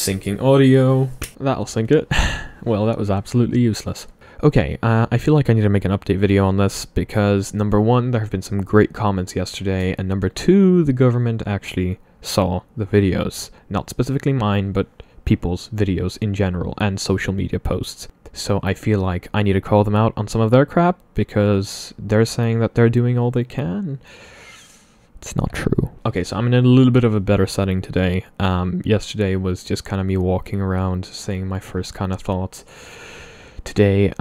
Syncing audio. That'll sync it. Well, that was absolutely useless. Okay, I feel like I need to make an update video on this because number one, there have been some great comments yesterday, and number two, the government actually saw the videos. Not specifically mine, but people's videos in general and social media posts. So I feel like I need to call them out on some of their crap because they're saying that they're doing all they can. It's not true. Okay, so I'm in a little bit of a better setting today. Yesterday was just kind of me walking around saying my first kind of thoughts. Today,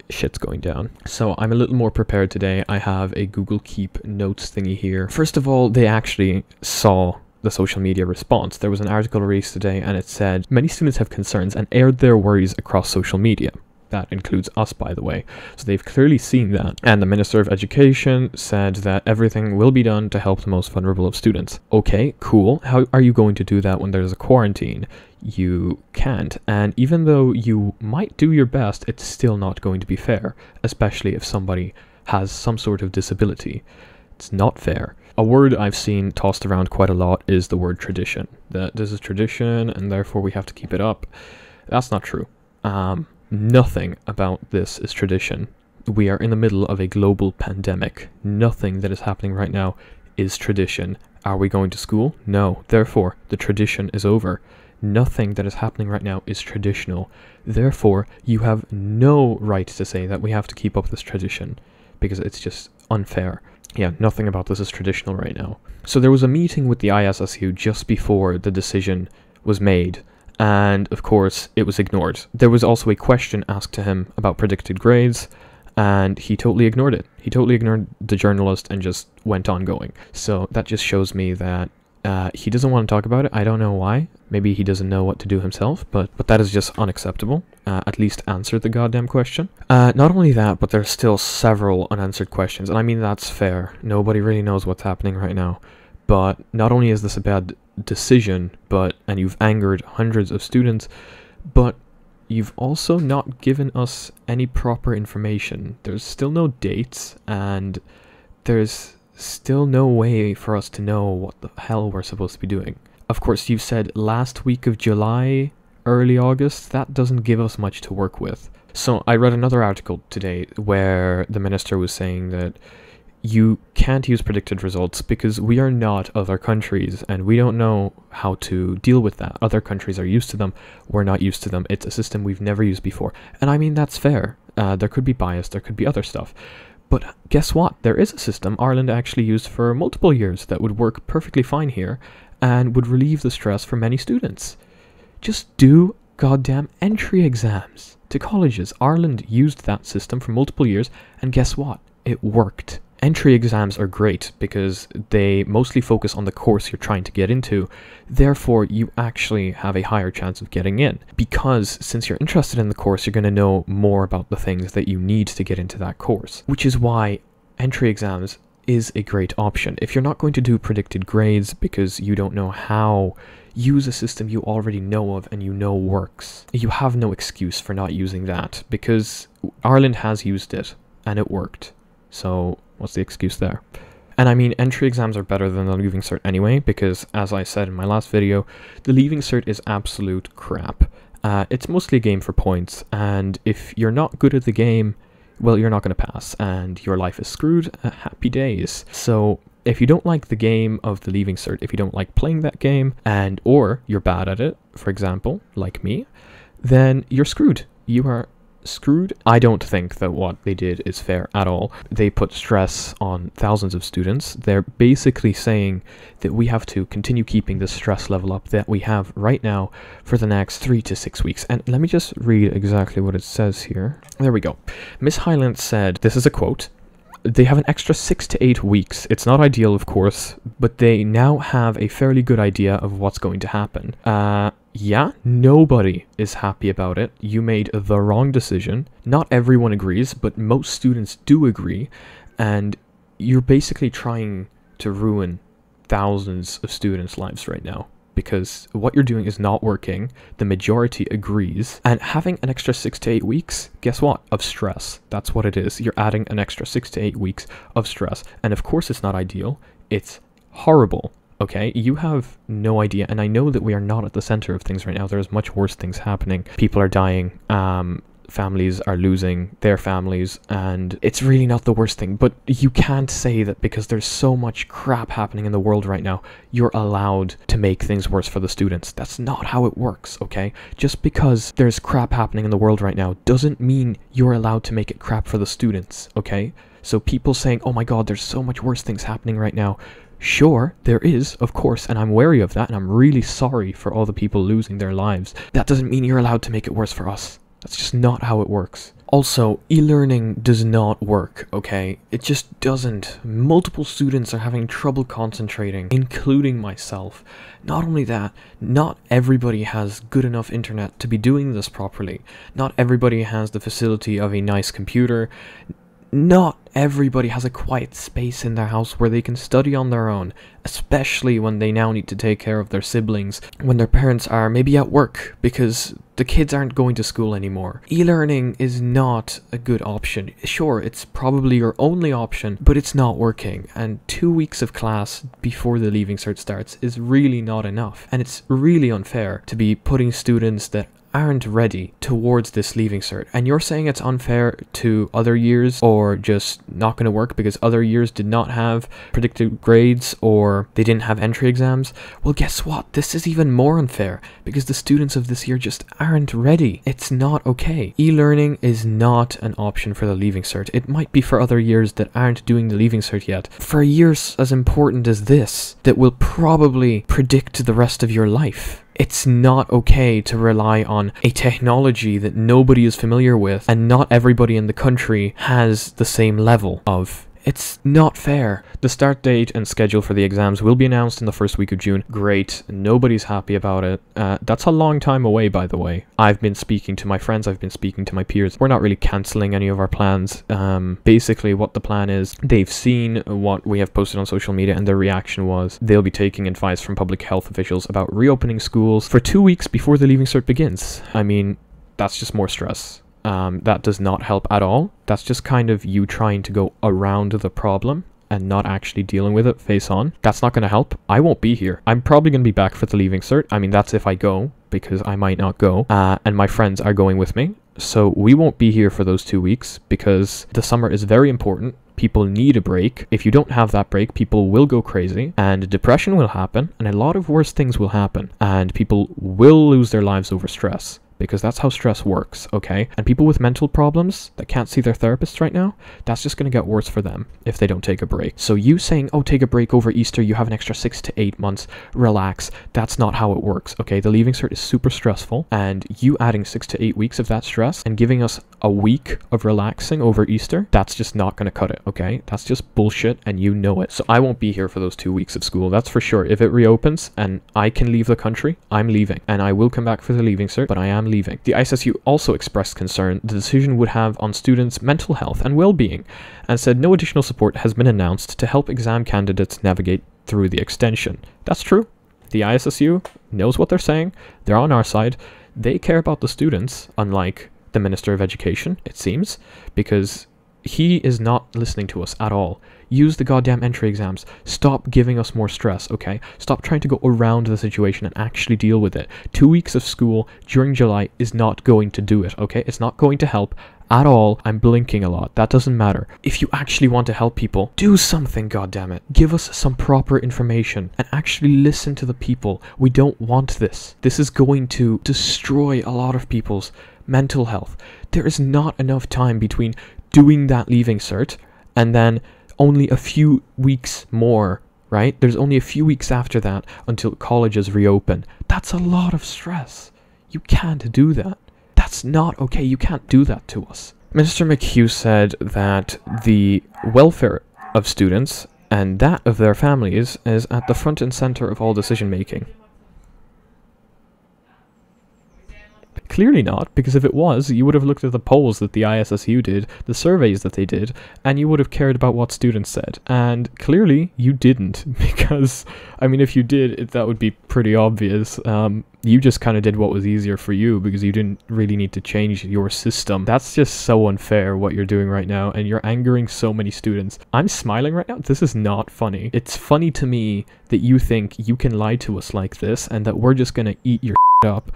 shit's going down. So I'm a little more prepared today. I have a Google Keep notes thingy here. First of all, they actually saw the social media response. There was an article released today and it said, many students have concerns and aired their worries across social media. That includes us, by the way. So they've clearly seen that. And the Minister of Education said that everything will be done to help the most vulnerable of students. Okay, cool. How are you going to do that when there's a quarantine? You can't. And even though you might do your best, it's still not going to be fair, especially if somebody has some sort of disability. It's not fair. A word I've seen tossed around quite a lot is the word tradition. That this is tradition and therefore we have to keep it up. That's not true. Nothing about this is tradition. We are in the middle of a global pandemic. Nothing that is happening right now is tradition. Are we going to school? No. Therefore, the tradition is over. Nothing that is happening right now is traditional. Therefore, you have no right to say that we have to keep up this tradition because it's just unfair. Yeah, nothing about this is traditional right now. So there was a meeting with the ISSU just before the decision was made. And of course, it was ignored. There was also a question asked to him about predicted grades, and he totally ignored it. He totally ignored the journalist and just went on going. So that just shows me that he doesn't want to talk about it. I don't know why. Maybe he doesn't know what to do himself, but that is just unacceptable. At least answer the goddamn question. Not only that, but there's still several unanswered questions, and I mean, that's fair. Nobody really knows what's happening right now. But not only is this a bad decision, and you've angered hundreds of students, but you've also not given us any proper information. There's still no dates, and there's still no way for us to know what the hell we're supposed to be doing. Of course, you've said last week of July, early August. That doesn't give us much to work with. So I read another article today where the minister was saying that you can't use predicted results because we are not other countries and we don't know how to deal with that. Other countries are used to them. We're not used to them. It's a system we've never used before. And I mean, that's fair. There could be bias. There could be other stuff. But guess what? There is a system Ireland actually used for multiple years that would work perfectly fine here and would relieve the stress for many students. Just do goddamn entry exams to colleges. Ireland used that system for multiple years and guess what? It worked. Entry exams are great because they mostly focus on the course you're trying to get into. Therefore, you actually have a higher chance of getting in. Because since you're interested in the course, you're going to know more about the things that you need to get into that course. Which is why entry exams is a great option. If you're not going to do predicted grades because you don't know how, use a system you already know of and you know works. You have no excuse for not using that because Ireland has used it and it worked. So what's the excuse there? And I mean, entry exams are better than the Leaving Cert anyway, because as I said in my last video, the Leaving Cert is absolute crap. It's mostly a game for points, and if you're not good at the game, well, you're not going to pass, and your life is screwed. Happy days. So if you don't like the game of the Leaving Cert, if you don't like playing that game, or you're bad at it, for example, like me, then you're screwed. You are screwed. I don't think that what they did is fair at all. They put stress on thousands of students. They're basically saying that we have to continue keeping the stress level up that we have right now for the next 3 to 6 weeks. And let me just read exactly what it says here. There we go. Miss Hyland said, this is a quote, "They have an extra 6 to 8 weeks. It's not ideal, of course, but they now have a fairly good idea of what's going to happen." Yeah, nobody is happy about it. You made the wrong decision. Not everyone agrees, but most students do agree. And you're basically trying to ruin thousands of students' lives right now. Because what you're doing is not working. The majority agrees. And having an extra 6 to 8 weeks, guess what? Of stress. That's what it is. You're adding an extra 6 to 8 weeks of stress. And of course it's not ideal. It's horrible. okay? You have no idea, and I know that we are not at the center of things right now. There's much worse things happening. People are dying, families are losing their families, and it's really not the worst thing. But you can't say that because there's so much crap happening in the world right now, you're allowed to make things worse for the students. That's not how it works, okay? Just because there's crap happening in the world right now doesn't mean you're allowed to make it crap for the students, okay? So people saying, oh my god, there's so much worse things happening right now. Sure, there is, of course, and I'm wary of that, and I'm really sorry for all the people losing their lives. That doesn't mean you're allowed to make it worse for us. That's just not how it works. Also, e-learning does not work, okay? It just doesn't. Multiple students are having trouble concentrating, including myself. Not only that, not everybody has good enough internet to be doing this properly. Not everybody has the facility of a nice computer. Not everybody has a quiet space in their house where they can study on their own, especially when they now need to take care of their siblings, when their parents are maybe at work because the kids aren't going to school anymore. E-learning is not a good option. Sure, it's probably your only option, but it's not working, and 2 weeks of class before the Leaving Cert starts is really not enough, and it's really unfair to be putting students that aren't ready towards this Leaving Cert. And you're saying it's unfair to other years, or just not going to work because other years did not have predicted grades or they didn't have entry exams? Well, guess what? This is even more unfair because the students of this year just aren't ready. It's not okay. E-learning is not an option for the Leaving Cert. It might be for other years that aren't doing the Leaving Cert yet. For years as important as this, that will probably predict the rest of your life, it's not okay to rely on a technology that nobody is familiar with and not everybody in the country has the same level of. It's not fair. The start date and schedule for the exams will be announced in the first week of June. Great. Nobody's happy about it. That's a long time away, by the way. I've been speaking to my friends. I've been speaking to my peers. We're not really cancelling any of our plans. Basically, what the plan is, they've seen what we have posted on social media, and their reaction was they'll be taking advice from public health officials about reopening schools for 2 weeks before the Leaving Cert begins. I mean, that's just more stress. That does not help at all. That's just kind of you trying to go around the problem and not actually dealing with it face on. That's not going to help. I won't be here. I'm probably going to be back for the Leaving Cert. I mean, that's if I go, because I might not go. And my friends are going with me. So we won't be here for those 2 weeks because the summer is very important. People need a break. If you don't have that break, people will go crazy and depression will happen and a lot of worse things will happen and people will lose their lives over stress. Because that's how stress works, okay? And people with mental problems that can't see their therapists right now, that's just going to get worse for them if they don't take a break. So you saying, oh, take a break over Easter, you have an extra 6 to 8 months, relax, that's not how it works, okay? The Leaving Cert is super stressful, and you adding 6 to 8 weeks of that stress and giving us a week of relaxing over Easter, that's just not going to cut it, okay? That's just bullshit, and you know it. So I won't be here for those 2 weeks of school, that's for sure. If it reopens and I can leave the country, I'm leaving. And I will come back for the Leaving Cert, but I am leaving. The ISSU also expressed concern the decision would have on students' mental health and well-being, and said no additional support has been announced to help exam candidates navigate through the extension. That's true. The ISSU knows what they're saying. They're on our side. They care about the students, unlike the Minister of Education, it seems, because he is not listening to us at all. Use the goddamn entry exams. Stop giving us more stress, okay? Stop trying to go around the situation and actually deal with it. 2 weeks of school during July is not going to do it, okay? It's not going to help at all. I'm blinking a lot. That doesn't matter. If you actually want to help people, do something, goddammit. Give us some proper information and actually listen to the people. We don't want this. This is going to destroy a lot of people's mental health. There is not enough time between doing that Leaving Cert and then only a few weeks more, right? There's only a few weeks after that until colleges reopen. That's a lot of stress. You can't do that. That's not okay. You can't do that to us. Mr. McHugh said that the welfare of students and that of their families is at the front and center of all decision making. Clearly not, because if it was, you would have looked at the polls that the ISSU did, the surveys that they did, and you would have cared about what students said. And clearly, you didn't, because, I mean, if you did, that would be pretty obvious. You just kind of did what was easier for you because you didn't really need to change your system. That's just so unfair what you're doing right now, and you're angering so many students. I'm smiling right now. This is not funny. It's funny to me that you think you can lie to us like this and that we're just gonna eat your up,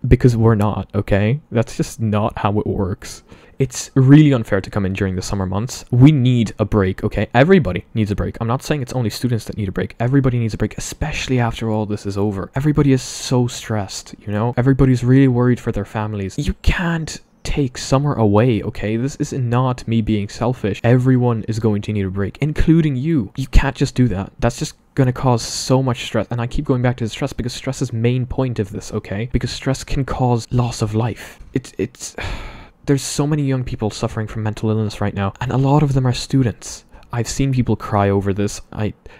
because we're not, okay? That's just not how it works. It's really unfair to come in during the summer months. We need a break, okay? Everybody needs a break. I'm not saying it's only students that need a break. Everybody needs a break, especially after all this is over. Everybody is so stressed, you know? Everybody's really worried for their families. You can't take summer away, okay? This is not me being selfish. Everyone is going to need a break, including you. You can't just do that. That's just going to cause so much stress. And I keep going back to the stress because stress is main point of this, okay? Because stress can cause loss of life. It's there's so many young people suffering from mental illness right now, and a lot of them are students. I've seen people cry over this.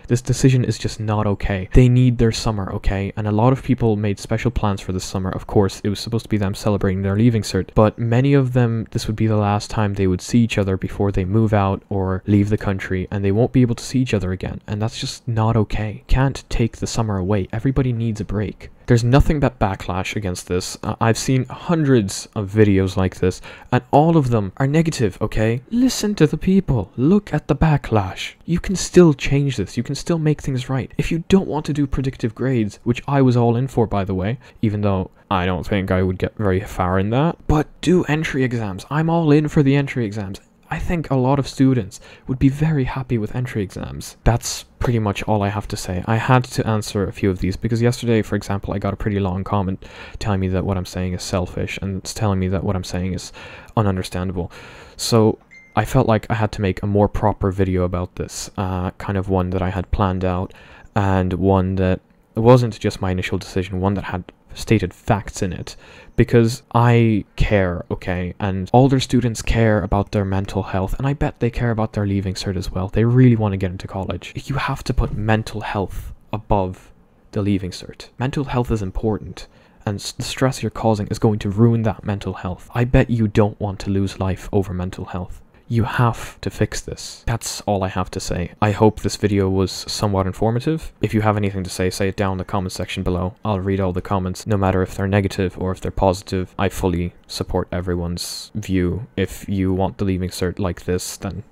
This decision is just not okay. They need their summer, okay? And a lot of people made special plans for this summer. Of course, it was supposed to be them celebrating their Leaving Cert, but many of them, this would be the last time they would see each other before they move out or leave the country, and they won't be able to see each other again. And that's just not okay. Can't take the summer away. Everybody needs a break. There's nothing but backlash against this. I've seen hundreds of videos like this, and all of them are negative, okay? Listen to the people. Look at the backlash. You can still change this. You can still make things right. If you don't want to do predictive grades, which I was all in for, by the way, even though I don't think I would get very far in that, but do entry exams. I'm all in for the entry exams. I think a lot of students would be very happy with entry exams. That's pretty much all I have to say. I had to answer a few of these because yesterday, for example, I got a pretty long comment telling me that what I'm saying is selfish, and it's telling me that what I'm saying is ununderstandable. So I felt like I had to make a more proper video about this, kind of one that I had planned out, and one that wasn't just my initial decision, one that had stated facts in it, because I care, okay, and older students care about their mental health, and I bet they care about their Leaving Cert as well. They really want to get into college. You have to put mental health above the Leaving Cert. Mental health is important, and the stress you're causing is going to ruin that mental health. I bet you don't want to lose life over mental health. You have to fix this. That's all I have to say. I hope this video was somewhat informative. If you have anything to say it down in the comment section below. I'll read all the comments, no matter if they're negative or if they're positive. I fully support everyone's view. If you want the Leaving Cert like this, then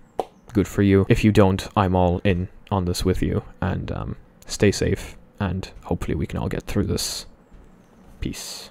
good for you. If you don't, I'm all in on this with you. And stay safe, and hopefully we can all get through this. Peace.